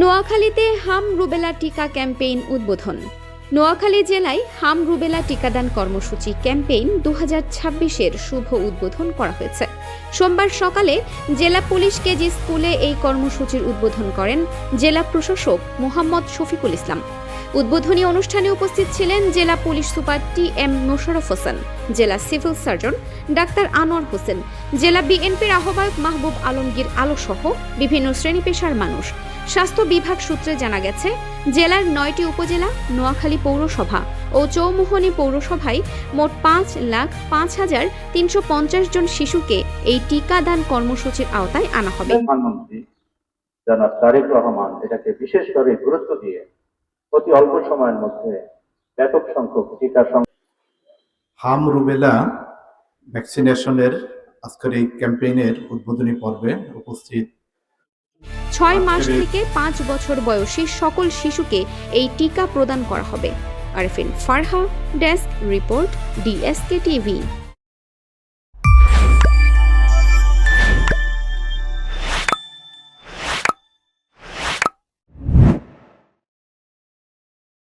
নোয়াখালীতে হাম রুবেলা টিকা ক্যাম্পেইন উদ্বোধন। নোয়াখালী জেলায় হাম রুবেলা টিকাদান কর্মসূচি ক্যাম্পেইন 2026-এর শুভ উদ্বোধন করা হয়েছে। সোমবার সকালে জেলা পুলিশ কেজি স্কুলে এই কর্মসূচির উদ্বোধন করেন জেলা প্রশাসক মোহাম্মদ শফিকুল ইসলাম। উদ্বোধনী অনুষ্ঠানে উপস্থিত ছিলেন জেলা police super TM. Mosharraf Hossain, জেলা সিভিল সার্জন ডাক্তার আনোয়ার হোসেন, জেলা বিএনপির আহ্বায়ক মাহবুব আলমগীর আলো সহ বিভিন্ন শ্রেণী পেশার মানুষ। স্বাস্থ্য বিভাগ সূত্রে জানা গেছে, জেলার 9টি উপজেলা, নোয়াখালী পৌরসভা ও চৌমুহনী পৌরসভায় মোট 5,05,350 জন শিশুকে এই টিকাদান কর্মসূচির আওতায় আনা হবে। প্রধানমন্ত্রী জনাব তারেক রহমান এটাকে বিশেষ করে গুরুত্ব দিয়ে অতি অল্প সময়ের মধ্যে ব্যাপক সংখ্যক টিকা হাম রুবেলা ভ্যাকসিনেশনের আজকের এই ক্যাম্পেইনের উদ্বোধনী পর্বে উপস্থিত 6 মাস থেকে 5 বছর বয়সী সকল শিশুকে এই টিকা প্রদান করা হবে। Arfin Farha, desk report, DSK TV।